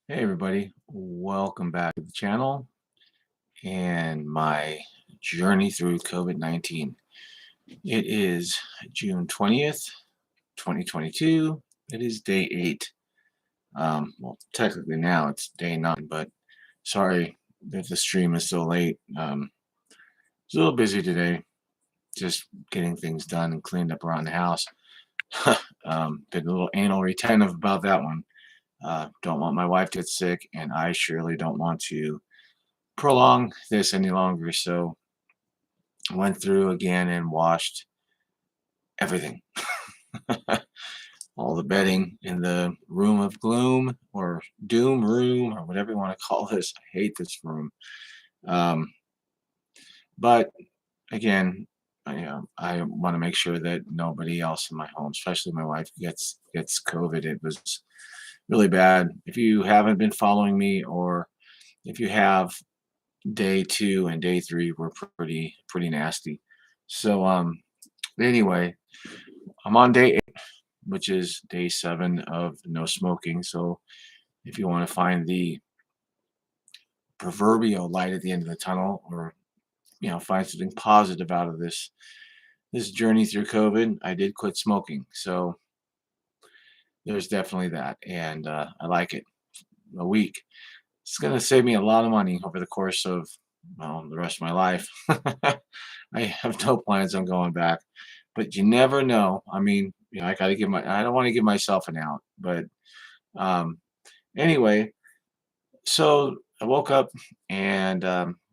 Hey everybody, welcome back to the channel and my journey through COVID-19. It is June 20th, 2022. It is day 8. Well, technically now it's day 9, but sorry that the stream is so late. It's a little busy today, just getting things done and cleaned up around the house. Been a little anal retentive about that one. Don't want my wife to get sick, and I surely don't want to prolong this any longer. So I went through again and washed everything, all the bedding in the room of gloom or doom room or whatever you want to call this. I hate this room. Um, but again, I want to make sure that nobody else in my home, especially my wife, gets COVID. It was really bad. If you haven't been following me, or if you have, day 2 and day 3 were pretty nasty. So anyway, I'm on day 8, which is day 7 of no smoking. So if you want to find the proverbial light at the end of the tunnel, or find something positive out of this journey through COVID, I did quit smoking. So there's definitely that, and I like it. A week. It's going to save me a lot of money over the course of, well, the rest of my life. I have no plans on going back, but you never know. I mean, I got to I don't want to give myself an out, but um, anyway, so I woke up and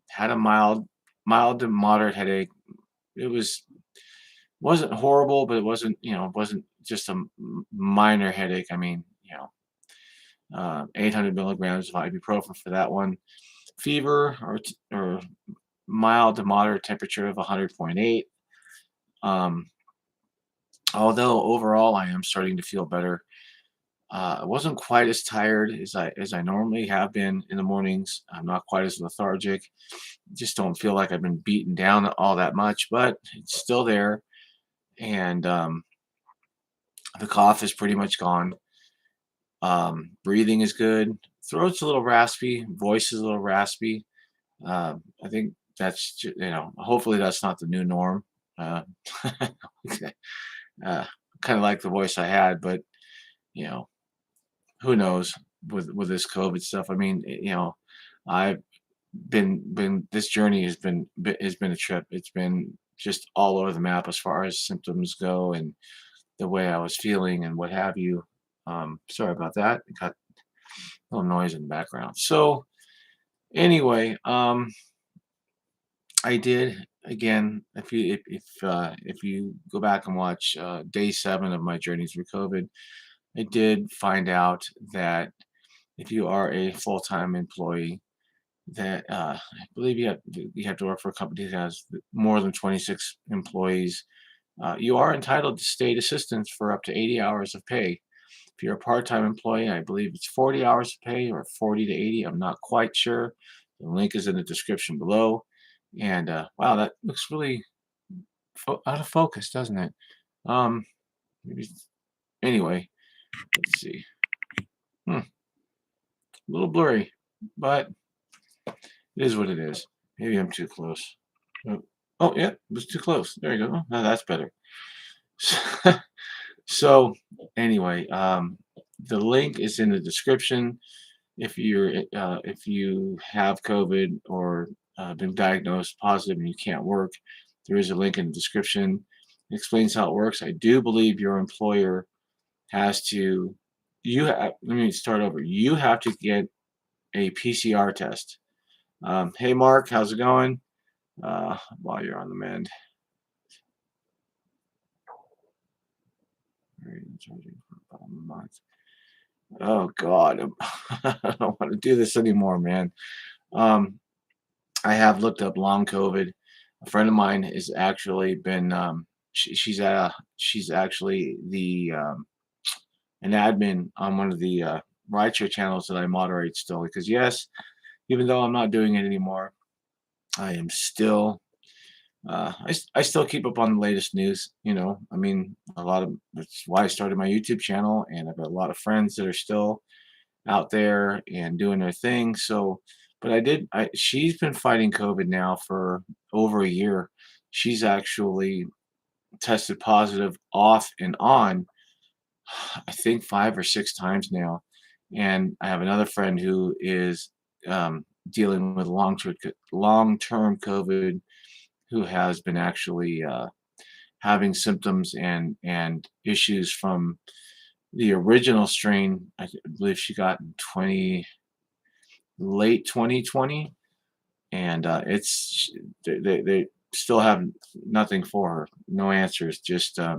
had a mild to moderate headache. It wasn't horrible, but it wasn't just a minor headache. I mean, 800 milligrams of ibuprofen for that one. Fever or mild to moderate temperature of 100.8. Um, although overall I am starting to feel better. I wasn't quite as tired as I normally have been in the mornings. I'm not quite as lethargic. Just don't feel like I've been beaten down all that much, but it's still there. And the cough is pretty much gone. Breathing is good. Throat's a little raspy. Voice is a little raspy. I think hopefully that's not the new norm. Uh, uh, kind of like the voice I had, but you know, who knows with this COVID stuff. I mean, I've been this journey has been a trip. It's been just all over the map as far as symptoms go and the way I was feeling and what have you. Sorry about that. It got a little noise in the background. So anyway, I did again. If you go back and watch day 7 of my journey through COVID, I did find out that if you are a full-time employee, that I believe you have to work for a company that has more than 26 employees. You are entitled to state assistance for up to 80 hours of pay. If you're a part-time employee, I believe it's 40 hours of pay, or 40 to 80. I'm not quite sure. The link is in the description below. And wow, that looks really out of focus, doesn't it? Um, maybe anyway. Let's see. A little blurry, but it is what it is. Maybe I'm too close. Oh, oh yeah, it was too close. There you go. Oh, now that's better. So anyway, the link is in the description. If you have COVID, or been diagnosed positive and you can't work, there is a link in the description. It explains how it works. I do believe your employer has to. Let me start over. You have to get a PCR test. Hey Mark, how's it going? While you're on the mend. Charging for about a month. Oh God, I don't want to do this anymore, man. Um, I have looked up long COVID. A friend of mine has actually been. She's actually an admin on one of the rideshare channels that I moderate still. Because yes, even though I'm not doing it anymore, I am still. I still keep up on the latest news. I mean, that's why I started my YouTube channel, and I've got a lot of friends that are still out there and doing their thing. So, but she's been fighting COVID now for over a year. She's actually tested positive off and on, I think 5 or 6 times now. And I have another friend who is dealing with long-term COVID, who has been actually having symptoms and issues from the original strain. Believe she got in late 2020, and they still have nothing for her, no answers, just they're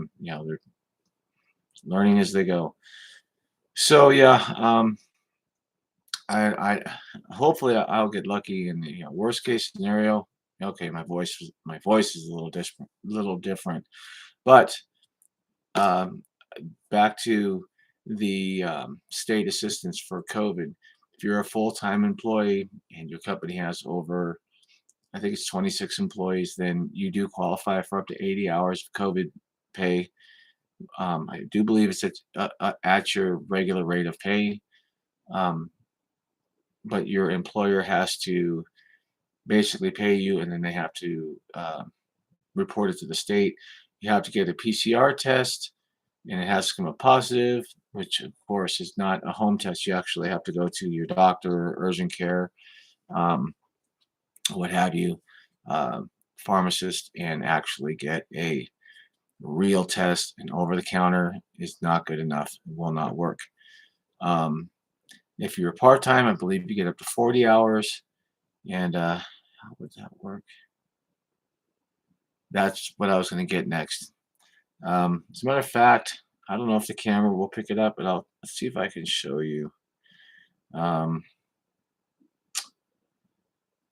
learning as they go. So yeah, I hopefully I'll get lucky in the worst case scenario. Okay, my voice is a little different, but um, back to the state assistance for COVID. If you're a full-time employee and your company has over, I think it's 26 employees, then you do qualify for up to 80 hours of COVID pay. I do believe it's at your regular rate of pay, um, but your employer has to basically pay you, and then they have to report it to the state. You have to get a PCR test, and it has to come up positive, which of course is not a home test. You actually have to go to your doctor, urgent care, um, what have you, uh, pharmacist, and actually get a real test. And over the counter is not good enough. It will not work. Um, if you're part time, I believe you get up to 40 hours. And how would that work? That's what I was going to get next. As a matter of fact, I don't know if the camera will pick it up, but let's see if I can show you. Um,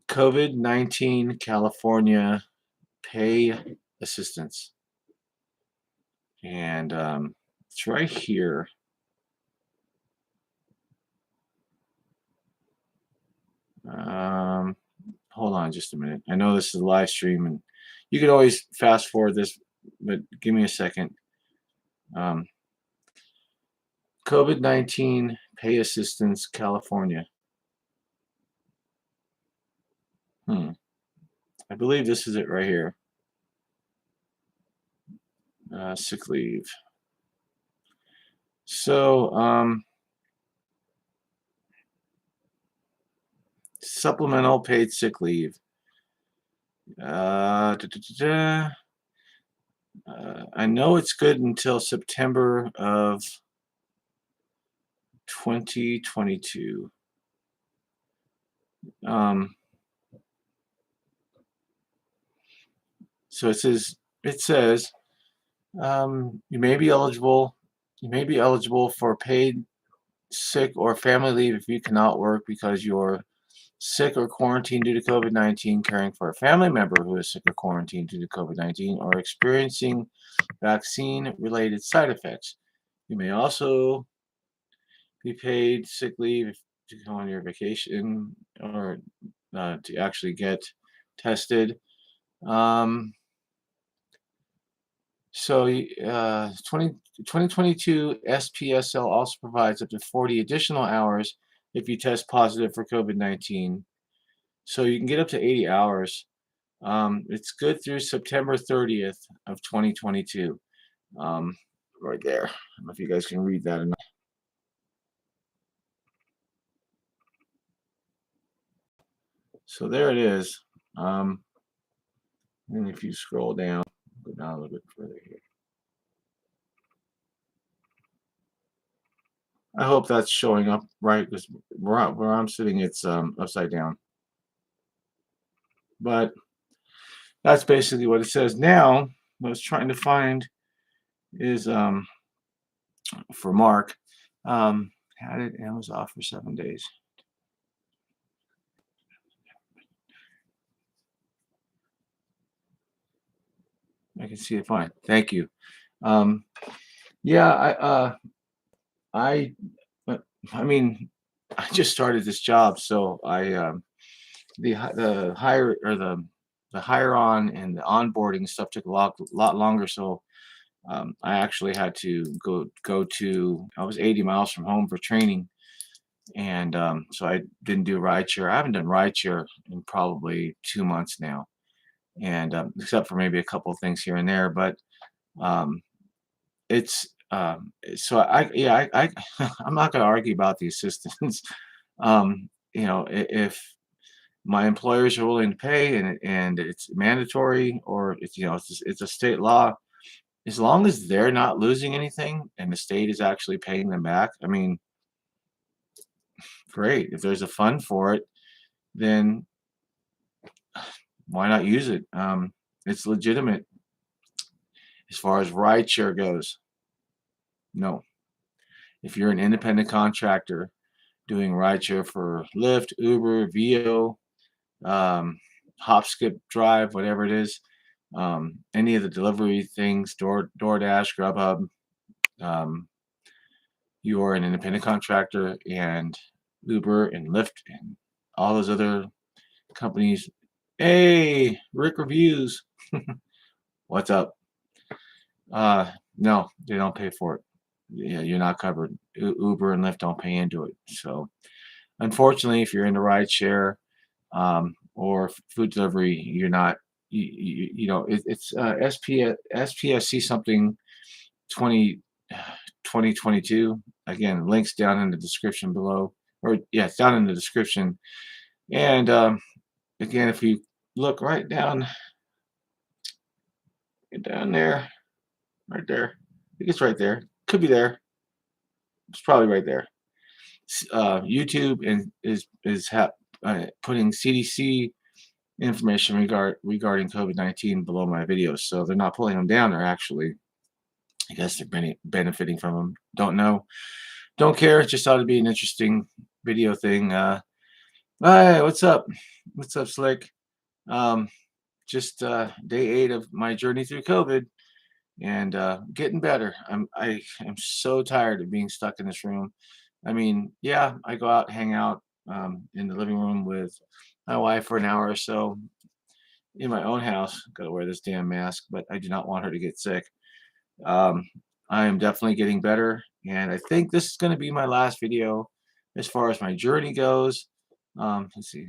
COVID-19 California pay assistance. And it's right here. Um, hold on just a minute. I know this is a live stream, and you can always fast forward this, but give me a second. Um, COVID-19 pay assistance California. Hmm. I believe this is it right here. Sick leave. So, supplemental paid sick leave. Da, da, da, da. I know it's good until September of 2022. Um, so it says you may be eligible. You may be eligible for paid sick or family leave if you cannot work because you're sick or quarantined due to COVID-19, caring for a family member who is sick or quarantined due to COVID-19, or experiencing vaccine-related side effects. You may also be paid sick leave to go on your vacation or to actually get tested. Um, so 2022 SPSL also provides up to 40 additional hours if you test positive for COVID-19. So you can get up to 80 hours. It's good through September 30th of 2022. Um, right there. I don't know if you guys can read that or not. So there it is. And if you scroll down, go down a little bit further here. I hope that's showing up right because where I'm sitting, it's upside down. But that's basically what it says. Now, what I was trying to find is for Mark, had it and was off for 7 days. I can see it fine. Thank you. Um, yeah, I, uh, I mean, I just started this job, so the hire or the hire on and the onboarding stuff took a lot longer. So I actually had to go to. I was 80 miles from home for training, and so I didn't do rideshare. I haven't done rideshare in probably 2 months now, and except for maybe a couple of things here and there, but um, it's so I yeah I'm not going to argue about the assistance. If my employers are willing to pay and it's mandatory or it's it's a state law, as long as they're not losing anything and the state is actually paying them back, I mean, great. If there's a fund for it, then why not use it? It's legitimate. As far as rideshare goes, no. If you're an independent contractor doing rideshare for Lyft, Uber, Vio, um, Hop, Skip, Drive, whatever it is, any of the delivery things, DoorDash, Grubhub, um, you are an independent contractor, and Uber and Lyft and all those other companies. Hey, Rick Reviews, what's up? No, they don't pay for it. Yeah, you're not covered. Uber and Lyft don't pay into it. So, unfortunately, if you're into rideshare or food delivery, you're not. It's SPSC something 20 2022. Again, links down in the description below, or yeah, it's down in the description. And again, if you look right down, get down there, right there. I think it's right there. Could be there. It's probably right there. YouTube and is putting CDC information regarding COVID-19 below my videos, so they're not pulling them down. They're actually, I guess, they're benefiting from them. Don't know, don't care. Just thought it'd be an interesting video thing. Hey, what's up? What's up, Slick? Um, just day 8 of my journey through COVID, and getting better. I am so tired of being stuck in this room. I mean, yeah, I go out, hang out in the living room with my wife for an hour or so in my own house. Got to wear this damn mask, but I do not want her to get sick. Um, I am definitely getting better, and I think this is going to be my last video as far as my journey goes. Let's see.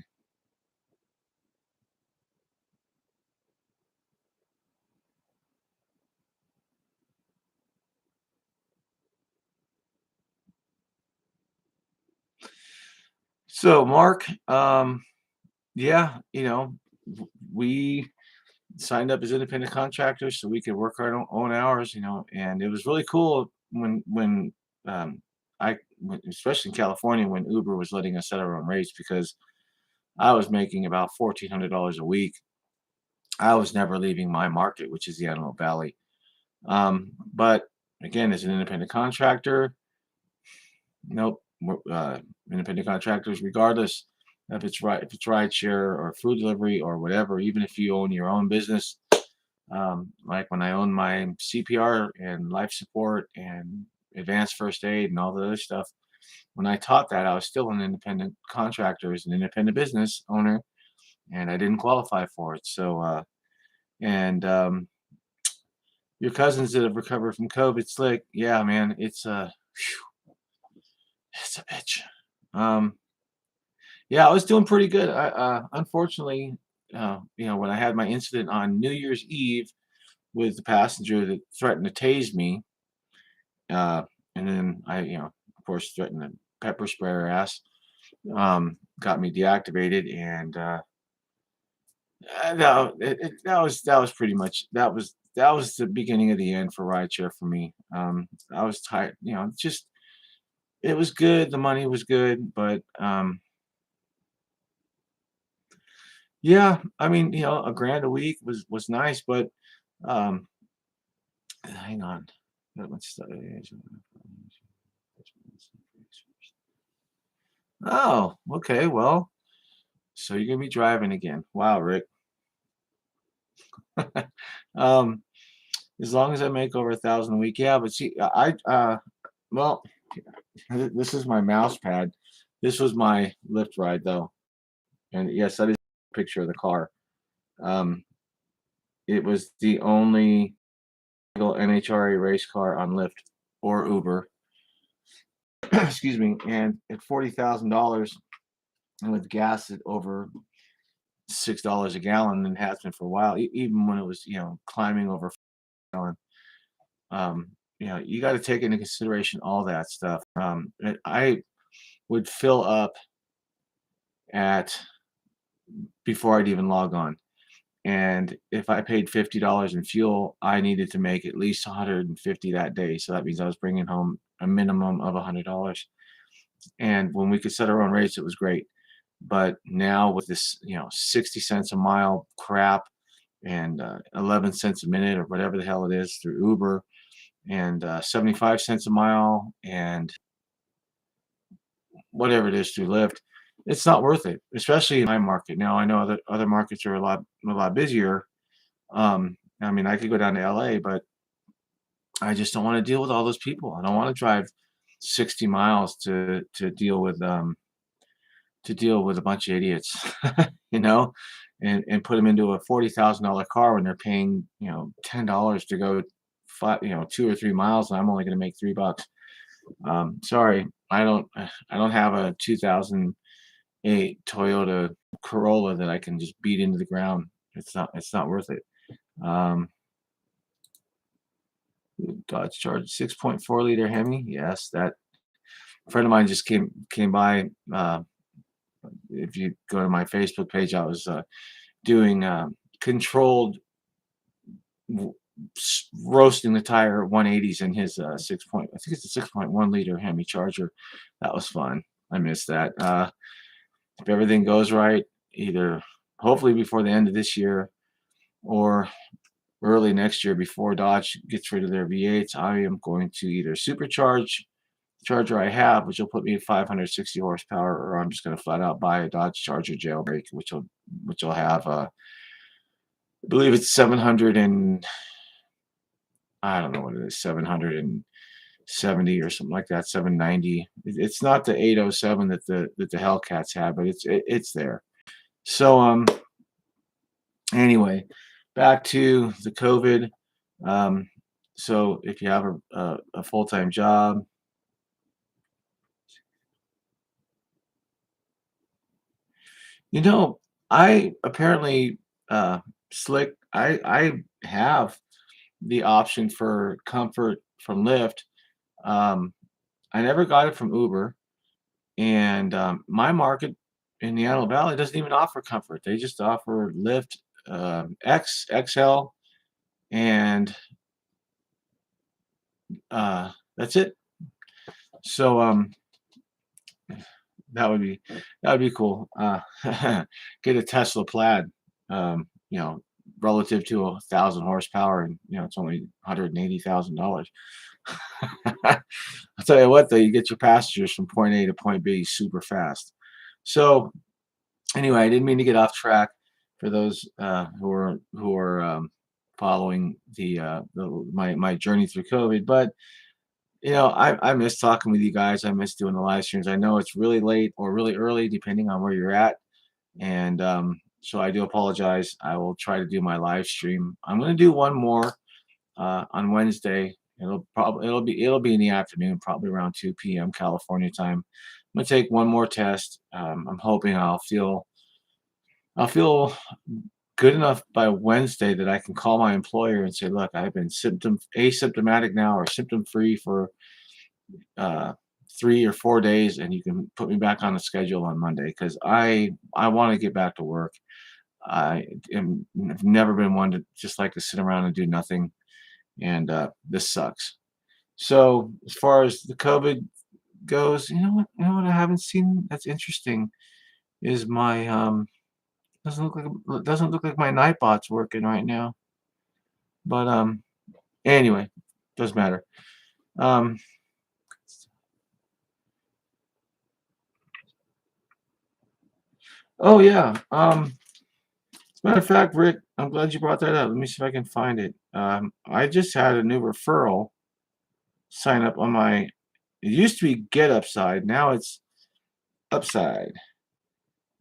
So, Mark, yeah, we signed up as independent contractors so we could work our own hours, and it was really cool when um, especially in California, when Uber was letting us set our own rates because I was making about $1,400 a week. I was never leaving my market, which is the Antelope Valley. But again, as an independent contractor, nope, independent contractors, regardless if it's rideshare or food delivery or whatever, even if you own your own business, like when I owned my CPR and life support and advanced first aid and all the other stuff, when I taught that, I was still an independent contractor as an independent business owner, and I didn't qualify for it. So, and your cousins that have recovered from COVID, slick, yeah, man, it's a bitch. Um, yeah, I was doing pretty good. Unfortunately, when I had my incident on New Year's Eve with the passenger that threatened to tase me, uh, and then of course, threatened to pepper spray her ass, got me deactivated, and no, that was pretty much that was the beginning of the end for rideshare for me. I was tired, just it was good, the money was good, but yeah, I mean, a grand a week was nice, but um, hang on, let's. Oh, okay, well, so you're gonna be driving again. Wow, Rick. Um, as long as I make over 1,000 a week, yeah. But see, well, this is my mouse pad. This was my Lyft ride though, and yes, that is a picture of the car. Um, it was the only legal NHRA race car on Lyft or Uber. excuse me, and at $40,000 and with gas at over $6 a gallon and has been for a while, even when it was, climbing over a gallon. You got to take into consideration all that stuff. And I would fill up at before I'd even log on. And if I paid $50 in fuel, I needed to make at least 150 that day. So that means I was bringing home a minimum of $100. And when we could set our own rates, it was great. But now with this, 60 cents a mile crap and 11 cents a minute or whatever the hell it is through Uber and 75 cents a mile and whatever it is through Lyft, it's not worth it, especially in my market. Now I know other markets are a lot busier. I mean, I could go down to LA, but I just don't want to deal with all those people. I don't want to drive 60 miles to deal with a bunch of idiots, you know, and put them into a $40,000 car when they're paying, $10 to go 2 or 3 miles, and I'm only going to make $3. Sorry, I don't have a 2008 Toyota Corolla that I can just beat into the ground. It's not worth it. Um, Dodge Charger 6.4 liter Hemi. Yes, that a friend of mine just came by. If you go to my Facebook page, I was doing controlled roasting the tire 180s in his I think it's a 6.1 liter Hemi Charger. That was fun. I missed that. If everything goes right, either hopefully before the end of this year or early next year before Dodge gets rid of their V8s, I am going to either supercharge the Charger I have, which will put me at 560 horsepower, or I'm just going to flat out buy a Dodge Charger jailbreak, which will have I believe it's 700 and I don't know what it is, 770 or something like that, 790. It's not the 807 that the Hellcats have, but it's there. So anyway, back to the COVID. Um, so if you have a full-time job, you know, I apparently Slick. I have the option for comfort from Lyft. Um, I never got it from Uber, and my market in the Antelope Valley doesn't even offer comfort. They just offer Lyft, X, XL, and that's it. So that would be that would be cool. Get a Tesla Plaid, um, you know, relative to 1,000 horsepower, and it's only $180,000. I'll tell you what, though, you get your passengers from point A to point B super fast. So anyway, I didn't mean to get off track for those who are following my journey through COVID, but I miss talking with you guys. I miss doing the live streams. I know it's really late or really early, depending on where you're at. And so I do apologize. I will try to do my live stream. I'm going to do one more on Wednesday. It'll be in the afternoon, probably around 2 p.m. California time. I'm going to take one more test. I'm hoping I'll feel good enough by Wednesday that I can call my employer and say, look, I've been asymptomatic now or symptom free for uh, 3 or 4 days, and you can put me back on the schedule on Monday because I want to get back to work. I've never been one to just like to sit around and do nothing, and this sucks. So as far as the COVID goes, you know what I haven't seen that's interesting is my doesn't look like my Nightbot's working right now. But anyway, doesn't matter. Um, oh yeah. As a matter of fact, Rick, I'm glad you brought that up. Let me see if I can find it. I just had a new referral sign up on my. It used to be Get Upside, now it's Upside,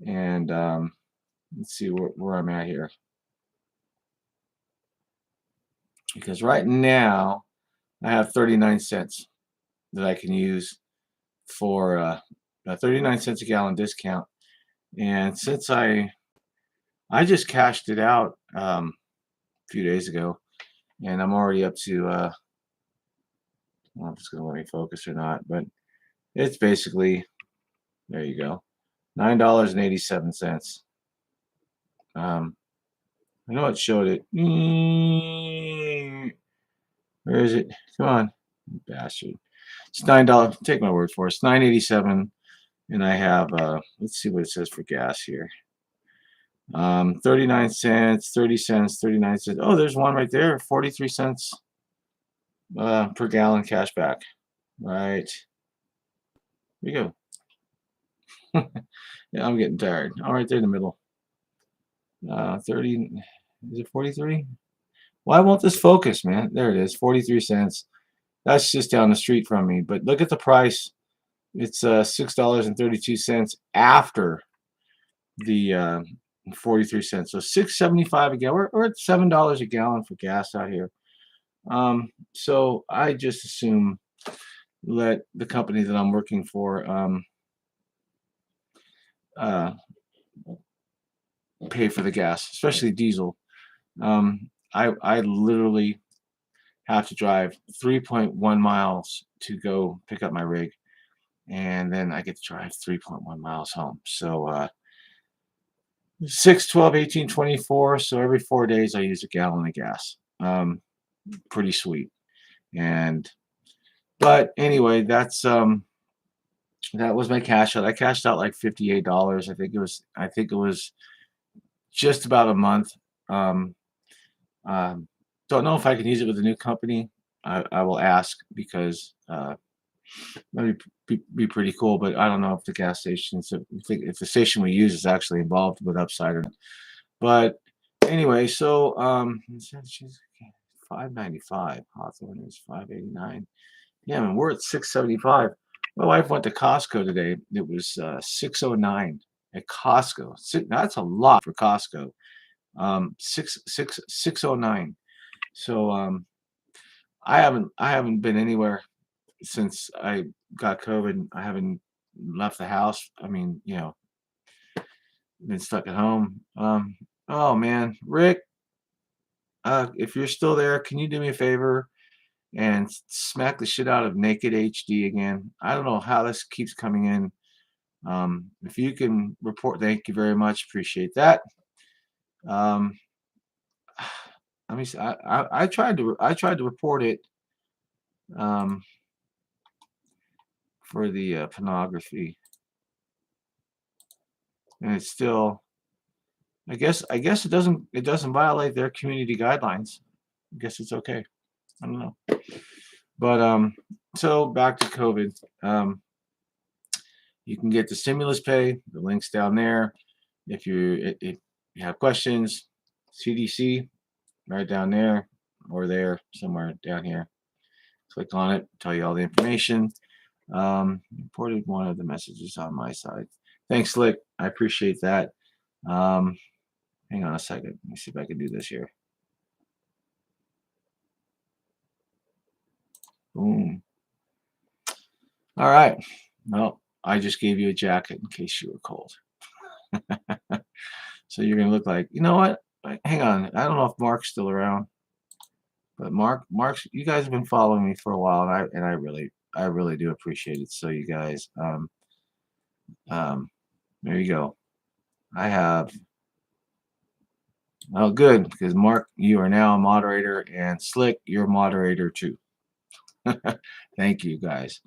and let's see where I'm at here because right now I have 39 cents that I can use for a 39 cents a gallon discount. And since I just cashed it out a few days ago, and I'm already up to I don't know if it's going to let me focus or not, but it's basically, there you go, $9.87. Um, I know it showed it. Where is it? Come on, you bastard. It's $9. Take my word for it. It's 9.87, and I have let's see what it says for gas here. 39 cents, 30 cents, 39 cents. Oh, there's one right there. 43 cents per gallon cash back. Right. Here you go. Yeah, I'm getting tired. All right there in the middle. 30. Is it 43? Why won't this focus, man? There it is. 43 cents. That's just down the street from me. But look at the price. It's $6.32 after the 43 cents. So 6.75 a gallon. We're at $7 a gallon for gas out here. So I just assume let the company that I'm working for uh, pay for the gas, especially diesel. I literally have to drive 3.1 miles to go pick up my rig, and then I get to drive 3.1 miles home. So 6, 12, 18, 24. So every 4 days I use a gallon of gas. Pretty sweet. And but anyway, that was my cash out. I cashed out like $58. I think it was just about a month. Um, don't know if I can use it with a new company. I will ask because that'd be pretty cool. But I don't know if the gas stations, if the station we use is actually involved with Upside or not. But anyway, so she's 5.95. Hawthorne is 5.89. Yeah, man, we're at 6.75. My wife went to Costco today. It was 6.09 at Costco. That's a lot for Costco. 6.09. So I haven't been anywhere since I got COVID. I haven't left the house. I mean, been stuck at home. Oh man, Rick, if you're still there, can you do me a favor and smack the shit out of Naked HD again? I don't know how this keeps coming in. If you can report, thank you very much. Appreciate that. Um, let me see. I tried to report it for the pornography, and it's still. I guess it doesn't violate their community guidelines. I guess it's okay. I don't know. But so back to COVID. You can get the stimulus pay. The link's down there. If you have questions, CDC right down there or there somewhere down here. Click on it. Tell you all the information. Reported one of the messages on my side. Thanks, Slick. I appreciate that. Um, hang on a second. Let me see if I can do this here. Boom. All right. Well, I just gave you a jacket in case you were cold. So you're gonna look like, you know what? Hang on. I don't know if Mark's still around, but Mark's. You guys have been following me for a while, and I really do appreciate it. So you guys, um, there you go. I have. Oh, good, because Mark, you are now a moderator, and Slick, you're a moderator too. Thank you, guys.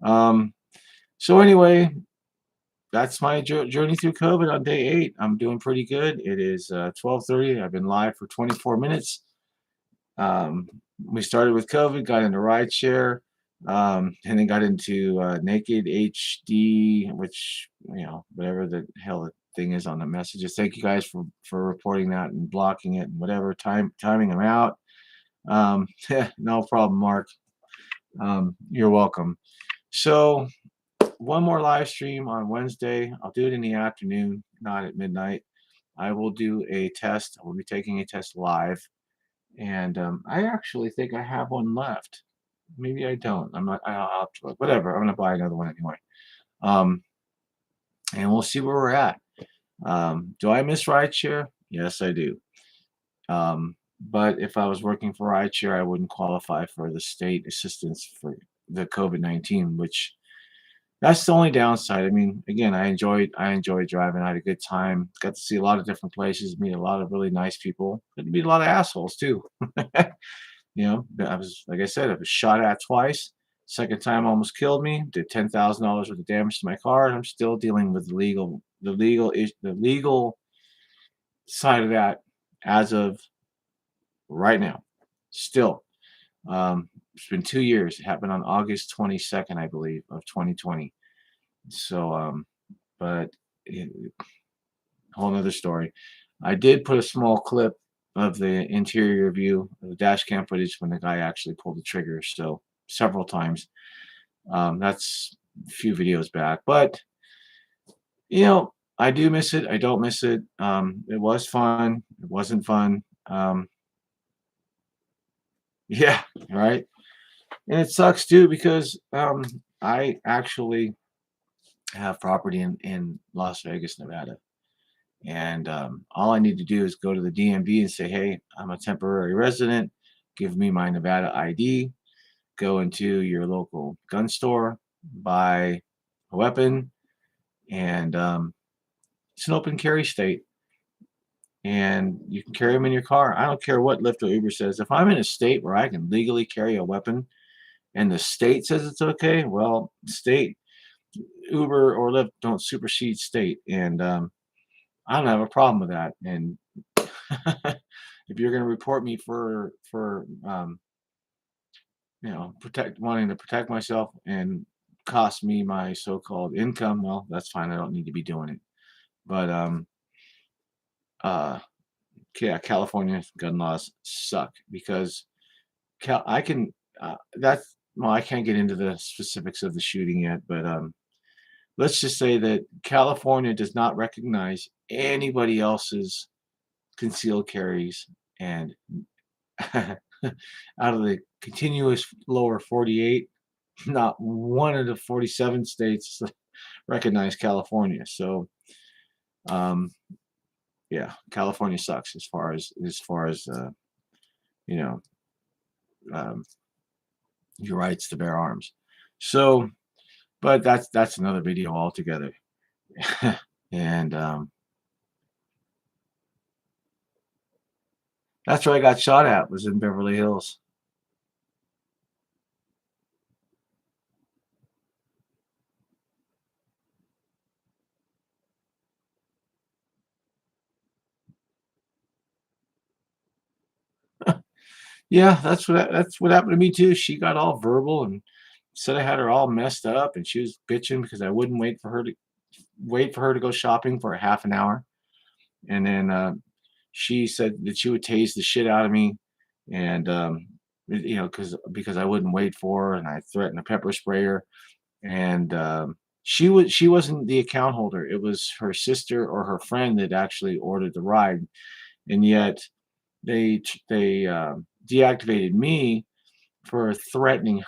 Um, so anyway, that's my journey through COVID on day 8. I'm doing pretty good. It is 12:30. I've been live for 24 minutes. We started with COVID, got into rideshare, and then got into Naked HD, which whatever the hell the thing is on the messages. Thank you guys for reporting that and blocking it and whatever timing them out. No problem, Mark. You're welcome. So one more live stream on Wednesday. I'll do it in the afternoon, not at midnight. I will do a test. I will be taking a test live, and I actually think I have one left. Maybe I don't. I'm not. I'll have to look. Whatever. I'm gonna buy another one anyway. Um, and we'll see where we're at. Do I miss rideshare? Yes, I do. But if I was working for rideshare, I wouldn't qualify for the state assistance for the COVID-19, which that's the only downside. I mean, again, I enjoyed driving. I had a good time. Got to see a lot of different places, meet a lot of really nice people. Got to meet a lot of assholes too. But I was like I said, I was shot at twice. Second time almost killed me. Did $10,000 worth of damage to my car, and I'm still dealing with the legal side of that as of right now. Still, it's been 2 years. It happened on August 22nd, I believe, of 2020. So, but it, whole nother story. I did put a small clip of the interior view of the dash cam footage when the guy actually pulled the trigger. So several times. That's a few videos back, but I do miss it. I don't miss it. It was fun. It wasn't fun. Yeah, right. And it sucks too because I actually have property in Las Vegas, Nevada. And all I need to do is go to the DMV and say, hey, I'm a temporary resident. Give me my Nevada ID. Go into your local gun store, buy a weapon, and it's an open carry state. And you can carry them in your car. I don't care what Lyft or Uber says. If I'm in a state where I can legally carry a weapon and the state says it's okay, well, state, Uber or Lyft don't supersede state. And I don't have a problem with that. And if you're going to report me for protect wanting to protect myself and cost me my so-called income, well, that's fine. I don't need to be doing it. But uh, yeah, California gun laws suck because I can. That's well, I can't get into the specifics of the shooting yet, but let's just say that California does not recognize anybody else's concealed carries, and out of the continuous lower 48, not one of the 47 states recognize California. So, um, yeah, California sucks as far as you know um, your rights to bear arms. So, but that's another video altogether. And that's where I got shot at was in Beverly Hills. Yeah, that's what happened to me too. She got all verbal and said I had her all messed up, and she was bitching because I wouldn't wait for her to go shopping for a half an hour, and then she said that she would tase the shit out of me, and because I wouldn't wait for her, and I threatened to pepper spray her, and she wasn't the account holder. It was her sister or her friend that actually ordered the ride, and yet they deactivated me for threatening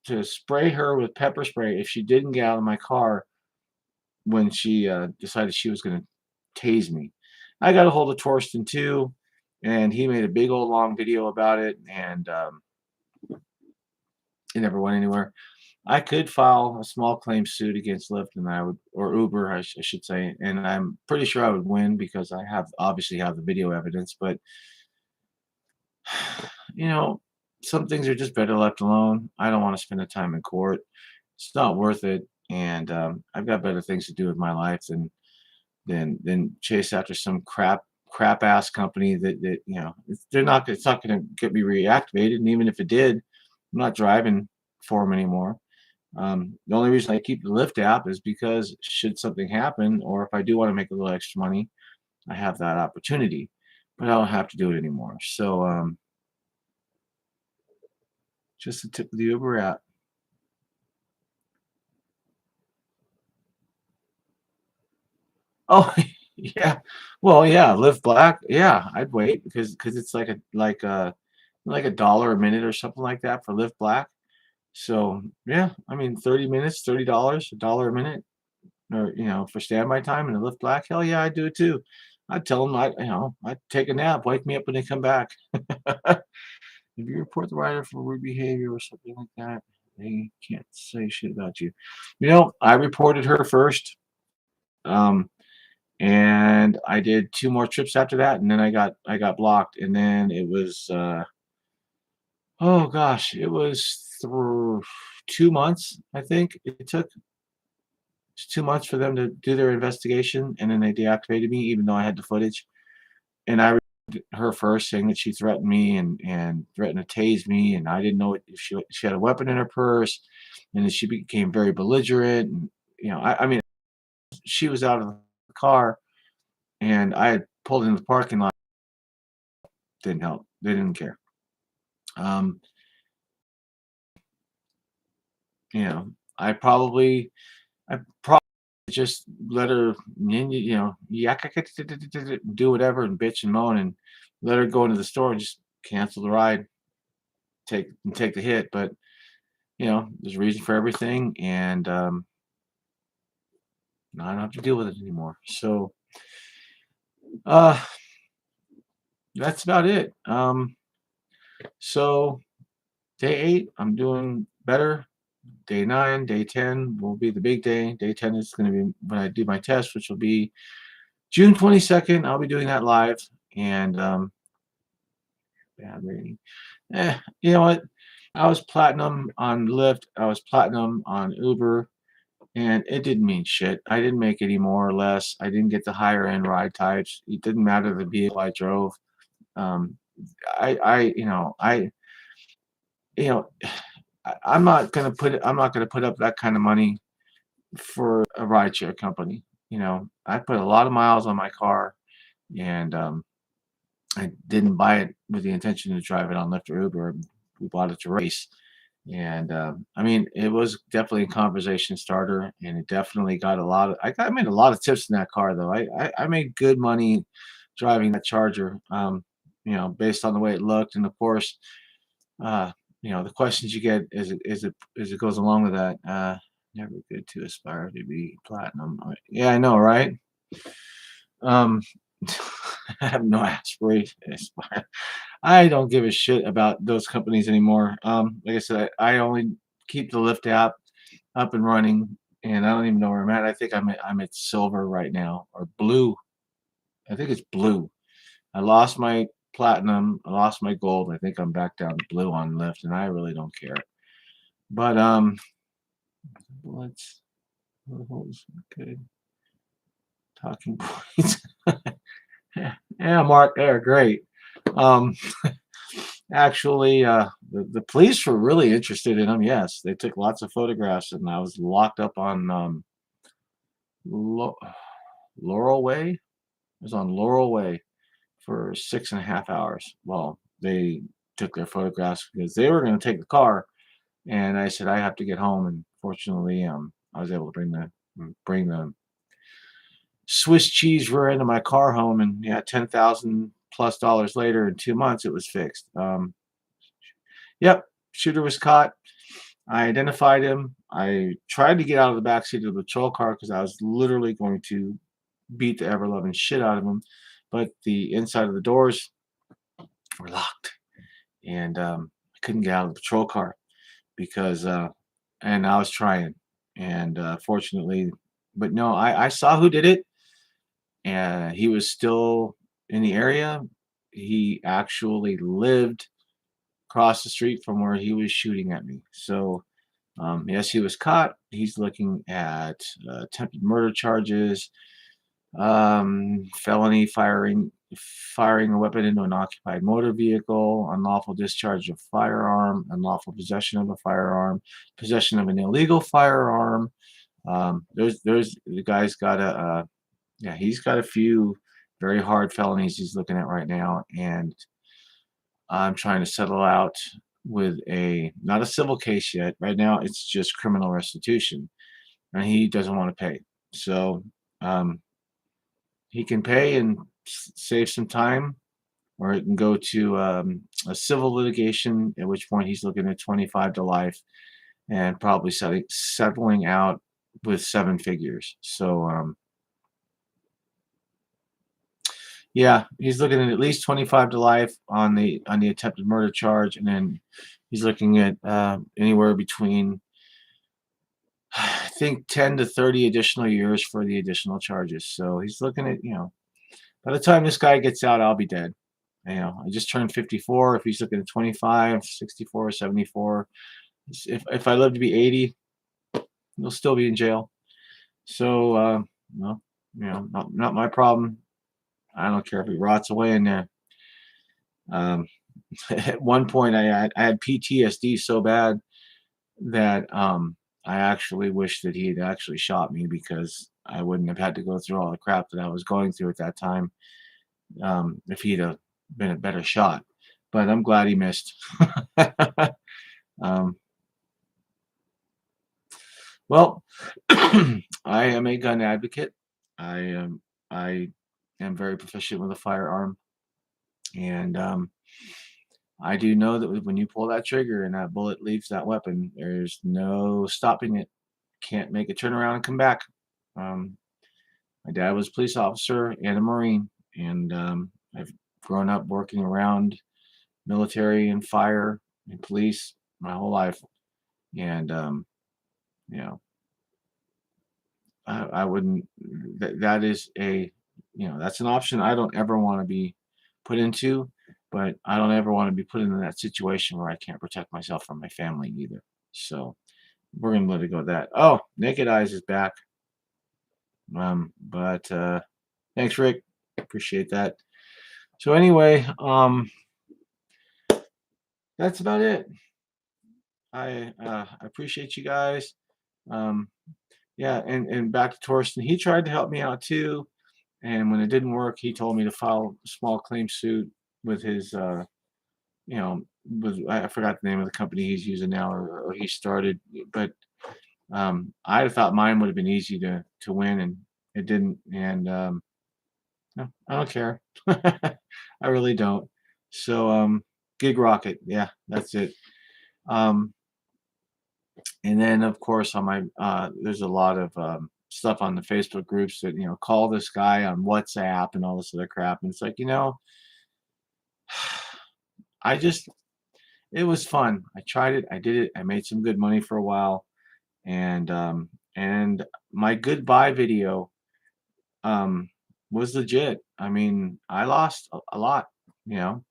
to spray her with pepper spray if she didn't get out of my car when she decided she was going to tase me. I got a hold of Torsten too, and he made a big old long video about it, and it never went anywhere. I could file a small claim suit against Lyft, and I would, or Uber, I should say, and I'm pretty sure I would win because I obviously have the video evidence. But you know, some things are just better left alone. I don't want to spend the time in court. It's not worth it, and I've got better things to do with my life than chase after some crap ass company that it's not going to get me reactivated, and even if it did, I'm not driving for them anymore. The only reason I keep the Lyft app is because should something happen, or if I do want to make a little extra money, I have that opportunity, but I don't have to do it anymore. So just the tip of the Uber app. Oh, yeah. Well, yeah, Lyft Black. Yeah, I'd wait because it's like a like a minute or something like that for Lyft Black. So yeah, I mean 30 minutes, $30, a minute, or for standby time and a Lyft Black. Hell yeah, I'd do it too. I'd tell them I'd take a nap, wake me up when they come back. If you report the rider for rude behavior or something like that, they can't say shit about you. I reported her first, um, and I did 2 more trips after that, and then I got blocked, and then it was, oh gosh, it was through 2 months, I think it took. It's 2 months for them to do their investigation, and then they deactivated me even though I had the footage, and I reported her first, saying that she threatened me and threatened to tase me, and I didn't know if she had a weapon in her purse, and then she became very belligerent, and, I mean, she was out of the car, and I had pulled into the parking lot. Didn't help. They didn't care. Um, you know, I probably I probably just let her, yak do whatever and bitch and moan and let her go into the store and just cancel the ride, take the hit. But there's a reason for everything, and I don't have to deal with it anymore. So uh, that's about it. So day 8, I'm doing better. Day 9, day 10 will be the big day. Day 10 is going to be when I do my test, which will be June 22nd. I'll be doing that live. And bad rating. You know what? I was platinum on Lyft. I was platinum on Uber, and it didn't mean shit. I didn't make any more or less. I didn't get the higher end ride types. It didn't matter the vehicle I drove. Um, you know, I'm not gonna put up that kind of money for a rideshare company. I put a lot of miles on my car, and I didn't buy it with the intention to drive it on Lyft or Uber. We bought it to race. And I mean, it was definitely a conversation starter, and it definitely got a lot of. I made a lot of tips in that car, though. I made good money driving that Charger. Based on the way it looked, and of course, uh, the questions you get as it goes along with that. Never good to aspire to be platinum. Yeah, I know, right? Um, I have no aspiration to aspire. I don't give a shit about those companies anymore. Like I said, I only keep the Lyft app up and running, and I don't even know where I'm at. I think I'm at silver right now, or blue. I think it's blue. I lost my platinum. I lost my gold. I think I'm back down to blue on Lyft, and I really don't care. But let's okay. Talking points. Yeah, Mark, they're great. Um, Actually, the police were really interested in him. Yes, they took lots of photographs, and I was locked up on Lo- Laurel Way. I was on Laurel Way for 6.5 hours. Well, they took their photographs because they were going to take the car, and I said I have to get home. And fortunately, I was able to bring the Swiss cheese rear end of my car home, and yeah, $10,000+ later in 2 months, it was fixed. Yep, shooter was caught. I identified him. I tried to get out of the backseat of the patrol car because I was literally going to beat the ever loving shit out of him, but the inside of the doors were locked, and I couldn't get out of the patrol car because, and I was trying, and fortunately, but no, I saw who did it, and he was still in the area. He actually lived across the street from where he was shooting at me. So, yes, he was caught. He's looking at attempted murder charges, felony firing a weapon into an occupied motor vehicle, unlawful discharge of firearm, unlawful possession of a firearm, possession of an illegal firearm. There's the guy's got yeah, he's got a few very hard felonies he's looking at right now, and I'm trying to settle out with a not a civil case yet. Right now, it's just criminal restitution, and he doesn't want to pay. So um, he can pay and save some time, or it can go to a civil litigation, at which point he's looking at 25 to life and probably settling out with seven figures. So yeah, he's looking at least 25 to life on the attempted murder charge, and then he's looking at anywhere between I think 10 to 30 additional years for the additional charges. So he's looking at, by the time this guy gets out, I'll be dead. I just turned 54. If he's looking at 25, 64, 74, if I live to be 80, he'll still be in jail. So, no, not my problem. I don't care if he rots away in there. Um, at one point, I had PTSD so bad that I actually wish that he had actually shot me because I wouldn't have had to go through all the crap that I was going through at that time if he'd have been a better shot. But I'm glad he missed. um, well, I am a gun advocate. I am very proficient with a firearm, and I do know that when you pull that trigger and that bullet leaves that weapon, there's no stopping it. Can't make it turn around and come back. Um, my dad was a police officer and a Marine, and I've grown up working around military and fire and police my whole life. And you know, I wouldn't. That is that's an option I don't ever want to be put into, but I don't ever want to be put in that situation where I can't protect myself from my family either. So we're gonna let it go at that. Oh, Naked Eyes is back. But thanks, Rick. Appreciate that. So anyway, that's about it. I appreciate you guys. Um, yeah, and back to Torsten. He tried to help me out too, and when it didn't work, he told me to file a small claim suit with his you know, with I forgot the name of the company he's using now or he started, but I thought mine would have been easy to win, and it didn't. And no, I don't care. I really don't. So Gig Rocket, yeah, that's it. Um, and then of course on my there's a lot of stuff on the Facebook groups that call this guy on WhatsApp and all this other crap, and it's like I just it was fun. I tried it. I did it. I made some good money for a while, and my goodbye video um, was legit. I mean, I lost a lot. You know,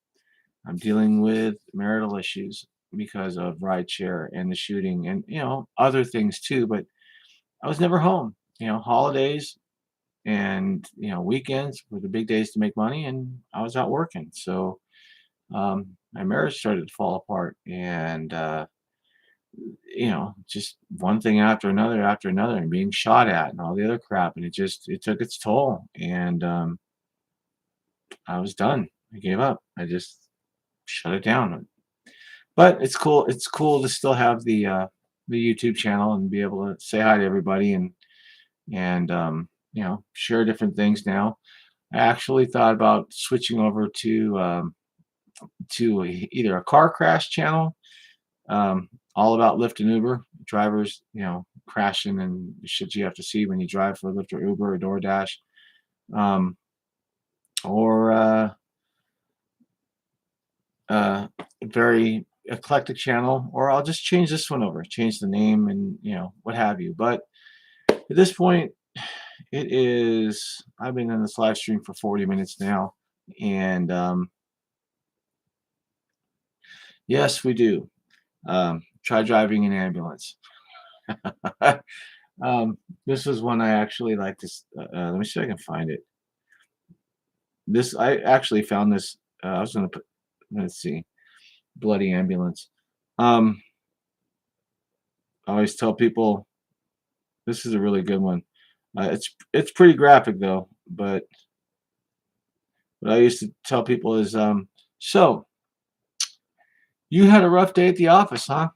I'm dealing with marital issues because of rideshare and the shooting, and other things too. But I was never home. Holidays and weekends were the big days to make money, and I was out working. So my marriage started to fall apart, and just one thing after another, and being shot at and all the other crap, and it took its toll, and I was done. I gave up. I just shut it down. But it's cool. It's cool to still have the YouTube channel and be able to say hi to everybody and share different things now. I actually thought about switching over to either a car crash channel, all about Lyft and Uber drivers, crashing and the shit you have to see when you drive for Lyft or Uber or DoorDash, um, or very eclectic channel, or I'll just change this one over, change the name and what have you. But at this point, it is. I've been in this live stream for 40 minutes now, and yes, we do. Try driving an ambulance. This is one I actually like to. Let me see if I can find it. This I actually found this. I was gonna put. Let's see, bloody ambulance. Um, I always tell people this is a really good one. It's pretty graphic though, but what I used to tell people is, so you had a rough day at the office, huh?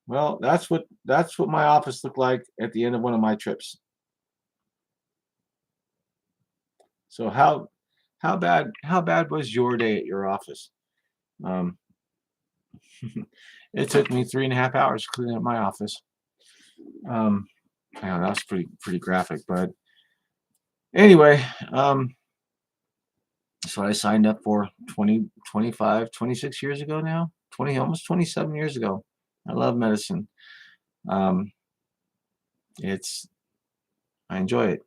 Well, that's what my office looked like at the end of one of my trips. So how bad was your day at your office? Um, it took me 3.5 hours to clean up my office. Um, I know that's pretty graphic, but anyway, that's what I signed up for 20, 25, 26 years ago now. 20, almost 27 years ago. I love medicine. Um, it's I enjoy it.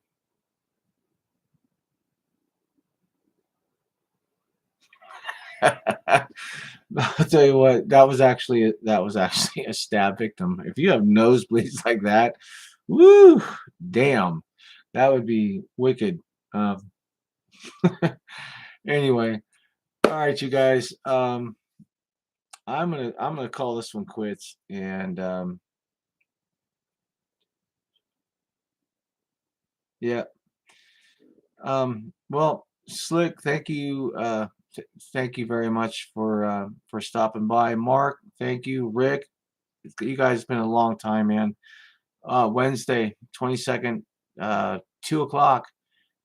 I'll tell you what, that was actually a stab victim. If you have nosebleeds like that, woo, damn, that would be wicked. Um, anyway, all right, you guys. I'm gonna call this one quits, and yeah. Well, Slick, thank you. Thank you very much for stopping by. Mark, thank you. Rick, you guys been a long time, man. Wednesday, 22nd, 2 o'clock.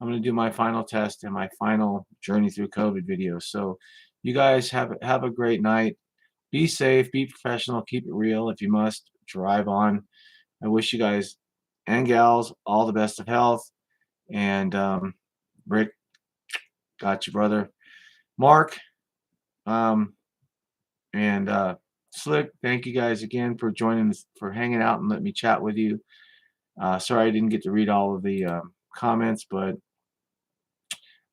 I'm gonna do my final test and my final journey through COVID video. So, you guys have a great night. Be safe, be professional, keep it real. If you must, drive on. I wish you guys and gals all the best of health. And Rick, got you, brother. Mark, um, and Slick, thank you guys again for joining us, for hanging out and let me chat with you. Sorry I didn't get to read all of the comments, but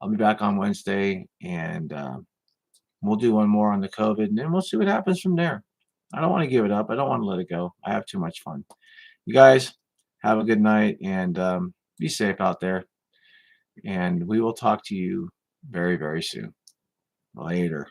I'll be back on Wednesday, and we'll do one more on the COVID, and then we'll see what happens from there. I don't want to give it up. I don't want to let it go. I have too much fun. You guys have a good night, and be safe out there. And we will talk to you very, very soon. Later.